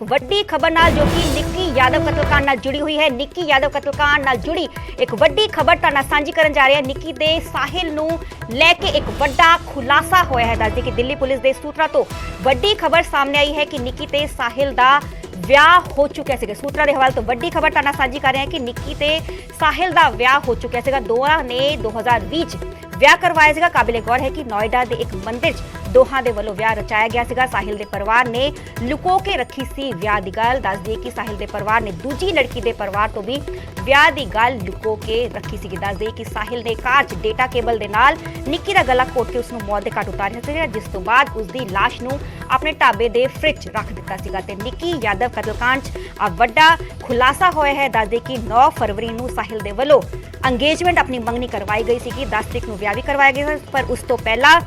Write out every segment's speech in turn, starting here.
ਵੱਡੀ ਖਬਰ ਨਾਲ ਜੋ ਕਿ ਨਿੱਕੀ ਯਾਦਵ ਕਤਲकांड ਨਾਲ ਜੁੜੀ ਹੋਈ ਹੈ। ਨਿੱਕੀ ਯਾਦਵ ਕਤਲकांड ਨਾਲ ਜੁੜੀ ਇੱਕ ਵੱਡੀ ਖਬਰ ਤਾਂ ਨਾਲ ਸਾਂਝੀ ਕਰਨ ਜਾ ਰਹੇ ਹਾਂ। ਨਿੱਕੀ ਦੇ ਸਾਹਿਲ ਨੂੰ ਲੈ ਕੇ ਇੱਕ ਵੱਡਾ ਖੁਲਾਸਾ ਹੋਇਆ ਹੈ। ਦੱਸਦੇ ਕਿ ਦਿੱਲੀ ਪੁਲਿਸ ਦੇ ਸੂਤਰਾਂ ਤੋਂ ਵੱਡੀ ਖਬਰ ਸਾਹਮਣੇ ਆਈ ਹੈ ਕਿ ਨਿੱਕੀ ਤੇ ਸਾਹਿਲ ਦਾ ਵਿਆਹ ਹੋ ਚੁੱਕਿਆ ਸੀਗਾ। ਸੂਤਰਾਂ ਦੇ ਹਵਾਲੇ ਤੋਂ ਵੱਡੀ ਖਬਰ ਤਾਂ ਨਾਲ ਸਾਂਝੀ ਕਰ ਰਹੇ ਹਾਂ ਕਿ ਨਿੱਕੀ ਤੇ ਸਾਹਿਲ ਦਾ ਵਿਆਹ ਹੋ ਚੁੱਕਿਆ ਸੀਗਾ। ਦੋਹਾਂ ਨੇ 2020 ਚ ਵਿਆਹ ਕਰਵਾਇਆ ਸੀਗਾ। ਕਾबिले गौर है कि नोएडा ਦੇ ਇੱਕ ਮੰਦਿਰ 'ਚ ਦੋਹਾਂ ਦੇ ਵੱਲੋਂ ਵਿਆਹ ਰਚਾਇਆ ਗਿਆ ਸੀਗਾ। ਸਾਹਿਲ ਦੇ ਪਰਿਵਾਰ ਨੇ ਲੁਕੋ ਕੇ ਰੱਖੀ ਸੀ ਵਿਆਹ ਦੀ ਗੱਲ। ਦੱਸ ਦਈਏ ਕਿ ਸਾਹਿਲ ਦੇ ਪਰਿਵਾਰ ਨੇ ਦੂਜੀ ਲੜਕੀ ਦੇ ਪਰਿਵਾਰ ਤੋਂ ਵੀ ਵਿਆਹ ਦੀ ਗੱਲ ਲੁਕੋ ਕੇ ਰੱਖੀ ਸੀਗੀ। ਦੱਸ ਦਈਏ ਕਿ ਸਾਹਿਲ ਨੇ ਕਾਰ 'ਚ ਡੇਟਾ ਕੇਬਲ ਦੇ ਨਾਲ ਨਿੱਕੀ ਦਾ ਗਲਾ ਘੋਟ ਕੇ ਉਸ ਨੂੰ ਮੌਤ ਦੇ ਘਾਟ ਉਤਾਰਿਆ ਸੀਗਾ, ਜਿਸ ਤੋਂ ਬਾਅਦ ਉਸ ਦੀ ਲਾਸ਼ ਨੂੰ ਆਪਣੇ ਢਾਬੇ ਦੇ ਫ੍ਰਿਜ 'ਚ ਰੱਖ ਦਿੱਤਾ ਸੀਗਾ। ਤੇ ਨਿੱਕੀ ਯਾਦਵ ਕਤਲकांड 'ਚ ਆ ਵੱਡਾ ਖੁਲਾਸਾ ਹੋਇਆ ਹੈ। ਦੱਸ ਦਈਏ ਕਿ 9 ਫਰਵਰੀ ਨੂੰ ਸਾਹਿਲ ਦੇ ਵੱਲੋਂ ਅੰਗੇਜਮੈਂਟ ਆਪਣੀ ਮੰਗਣੀ ਕਰਵਾਈ ਗਈ ਸੀਗੀ। 10 ਤਰੀਕ ਨੂੰ ਵਿਆਹ ਵੀ ਕਰਵਾਇਆ ਗਿਆ ਸੀ, ਪਰ ਉਸ ਤੋਂ ਪਹਿਲਾਂ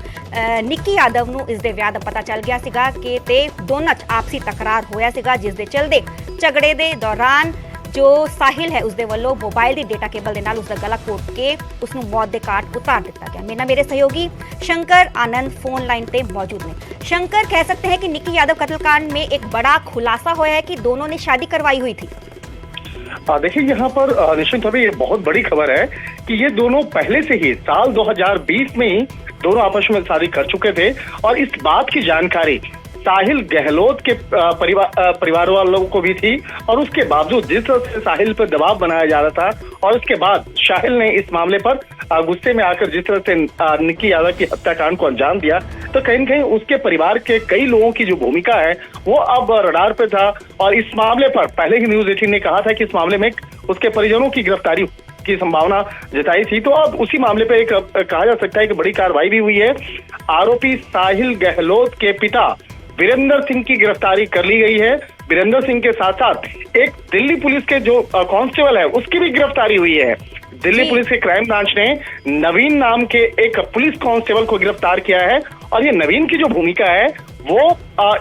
ਨਿੱਕੀ ਯਾਦਵ ਨੂੰ ਇਸ ਦੇ ਵਿਆਹ ਦਾ ਪਤਾ ਚੱਲ ਗਿਆ ਸੀਗਾ ਕਿ ਤੇ ਦੋਨਾਂ 'ਚ ਆਪਸੀ ਤਕਰਾਰ ਹੋਇਆ ਸੀਗਾ, ਜਿਸ ਦੇ ਚਲਦੇ ਝਗੜੇ ਦੇ ਦੌਰਾਨ ਜੋ ਸਾਹਿਲ ਹੈ ਉਸ ਦੇ ਵੱਲੋਂ ਮੋਬਾਈਲ ਦੀ ਡੇਟਾ ਕੇਬਲ ਦੇ ਨਾਲ ਉਸ ਦਾ ਗਲਾ ਘੋਟ ਕੇ ਉਸ ਨੂੰ ਮੌਤ ਦੇ ਘਾਟ ਉਤਾਰ ਦਿੱਤਾ ਗਿਆ। ਮੇਰੇ सहयोगी शंकर आनंद फोन लाइन पे मौजूद हैं। शंकर, कह सकते हैं कि निक्की यादव कत्लकांड में एक बड़ा खुलासा हुआ है कि दोनों ने शादी करवाई हुई थी। देखिए, यहाँ पर निश्चित तौर पे ये बहुत बड़ी खबर है कि ये दोनों पहले से ही साल 2020 में ही दोनों आपस में शादी कर चुके थे और इस बात की जानकारी साहिल गहलोत के परिवार वालों को भी थी। और उसके बावजूद जिस तरह से साहिल पर दबाव बनाया जा रहा था और उसके बाद साहिल ने इस मामले पर गुस्से में आकर जिस तरह से निक्की यादव की हत्याकांड को अंजाम दिया, तो कहीं न कहीं उसके परिवार के कई लोगों की जो भूमिका है वो अब रडार पे था। और इस मामले पर पहले ही न्यूज़ 18 ने कहा था कि इस मामले में उसके परिजनों की गिरफ्तारी की संभावना जताई थी। तो अब उसी मामले पे एक कहा जा सकता है कि बड़ी कार्रवाई भी हुई है। आरोपी साहिल गहलोत के पिता वीरेंद्र सिंह की गिरफ्तारी कर ली गई है। वीरेंद्र सिंह के साथ साथ एक दिल्ली पुलिस के जो कांस्टेबल है उसकी भी गिरफ्तारी हुई है। दिल्ली पुलिस के क्राइम ब्रांच ने नवीन नाम के एक पुलिस कांस्टेबल को गिरफ्तार किया है। और ये नवीन की जो भूमिका है वो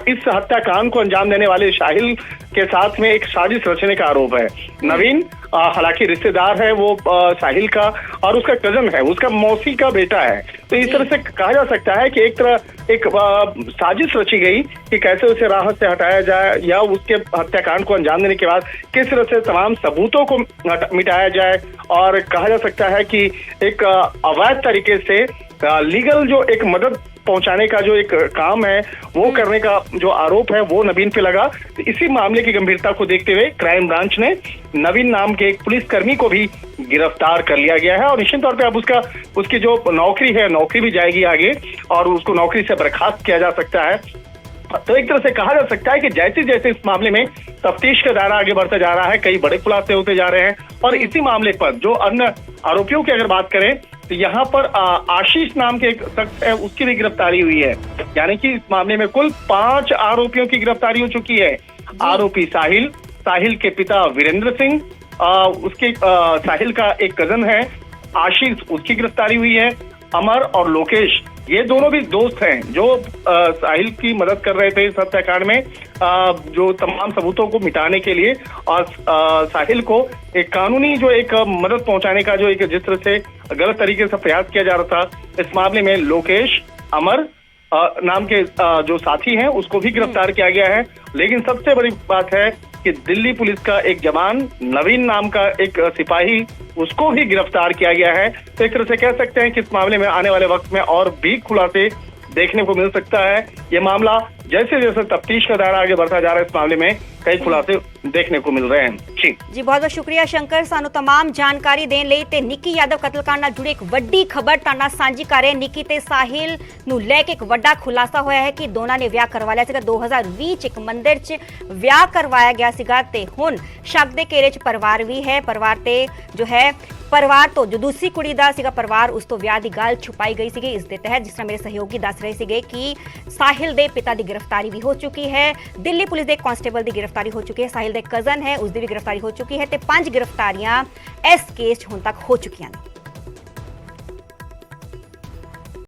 इस हत्याकांड को अंजाम देने वाले साहिल के साथ में एक साजिश रचने का आरोप है। नवीन हालांकि रिश्तेदार है वो साहिल का, और उसका कजन है, उसका मौसी का बेटा है। तो इस तरह से कहा जा सकता है कि एक तरह एक साजिश रची गई कि कैसे उसे राहत से हटाया जाए या उसके हत्याकांड को अंजाम देने के बाद किस तरह से तमाम सबूतों को मिटाया जाए। और कहा जा सकता है कि एक अवैध तरीके से लीगल जो एक मदद पहुंचाने का जो एक काम है वो करने का जो आरोप है वो नवीन पे लगा। तो इसी मामले की गंभीरता को देखते हुए क्राइम ब्रांच ने नवीन नाम के एक पुलिसकर्मी को भी गिरफ्तार कर लिया गया है। और निश्चित तौर पे अब उसकी जो नौकरी है, नौकरी भी जाएगी आगे और उसको नौकरी से बर्खास्त किया जा सकता है। तो एक तरह से कहा जा सकता है कि जैसे जैसे इस मामले में तफ्तीश का दायरा आगे बढ़ता जा रहा है, कई बड़े खुलासे होते जा रहे हैं। और इसी मामले पर जो अन्य आरोपियों की अगर बात करें तो यहाँ पर आशीष नाम के एक शख्स है, उसकी भी गिरफ्तारी हुई है। यानी कि इस मामले में कुल 5 आरोपियों की गिरफ्तारी हो चुकी है। आरोपी साहिल के पिता वीरेंद्र सिंह, उसके साहिल का एक कजन है आशीष, उसकी गिरफ्तारी हुई है। अमर और लोकेश, ये दोनों भी दोस्त हैं जो साहिल की मदद कर रहे थे इस हत्याकांड में, जो तमाम सबूतों को मिटाने के लिए। और साहिल को एक कानूनी जो एक मदद पहुंचाने का जो एक जिस तरह से गलत तरीके से प्रयास किया जा रहा था, इस मामले में लोकेश, अमर नाम के जो साथी हैं उसको भी गिरफ्तार किया गया है। लेकिन सबसे बड़ी बात है कि दिल्ली पुलिस का एक जवान नवीन नाम का एक सिपाही, उसको भी गिरफ्तार किया गया है। तो एक तरह से कह सकते हैं कि इस मामले में आने वाले वक्त में और भी खुलासे देखने को मिल सकता है। ये मामला जैसे जैसे तफ्तीश का दायरा आगे बढ़ता जा रहा है, इस मामले में कई खुलासे देखने को मिल रहे हैं। जी बहुत बहुत शुक्रिया शंकर, सानू तमाम जानकारी देने ਲਈ ਤੇ ਨਿੱਕੀ ਯਾਦਵ ਕਤਲकांड ਨਾਲ ਜੁੜੀ ਇੱਕ ਵੱਡੀ ਖਬਰ ਤੁਹਾਡੇ ਨਾਲ ਸਾਂਝੀ ਕਰ ਰਹੇ। ਨਿੱਕੀ ਤੇ ਸਾਹਿਲ ਨੂੰ ਲੈ ਕੇ ਇੱਕ ਵੱਡਾ ਖੁਲਾਸਾ ਹੋਇਆ ਹੈ ਕਿ ਦੋਨਾਂ ਨੇ ਵਿਆਹ ਕਰਵਾ ਲਿਆ ਸੀਗਾ। 2020 ਚ ਇੱਕ ਮੰਦਿਰ 'ਚ ਵਿਆਹ ਕਰਵਾਇਆ ਗਿਆ ਸੀਗਾ ਤੇ ਹੁਣ ਸ਼ੱਕ ਦੇ ਘੇਰੇ 'ਚ ਪਰਿਵਾਰ ਵੀ ਹੈ। ਪਰਿਵਾਰ ਤੇ ਜੋ ਹੈ ਪਰਿਵਾਰ ਤੋਂ ਜੋ ਦੂਸਰੀ ਕੁੜੀ ਦਾ ਸੀਗਾ ਪਰਿਵਾਰ, ਉਸ ਤੋਂ ਵਿਆਹ ਦੀ ਗੱਲ ਛੁਪਾਈ ਗਈ ਸੀਗੀ। ਇਸ ਦੇ ਤਹਿਤ ਜਿਸ ਤਰ੍ਹਾਂ ਮੇਰੇ ਸਹਿਯੋਗੀ ਦੱਸ ਰਹੇ ਸੀਗੇ ਕਿ ਸਾਹਿਲ ਦੇ ਪਿਤਾ ਦੀ गिरफ्तारी भी हो चुकी है। दिल्ली पुलिस के कांस्टेबल की गिरफ्तारी हो चुकी है। साहिल के कजन है, उसकी भी गिरफ्तारी हो चुकी है। 5 गिरफ्तारियां इस केस हुण तक हो चुकी हैं।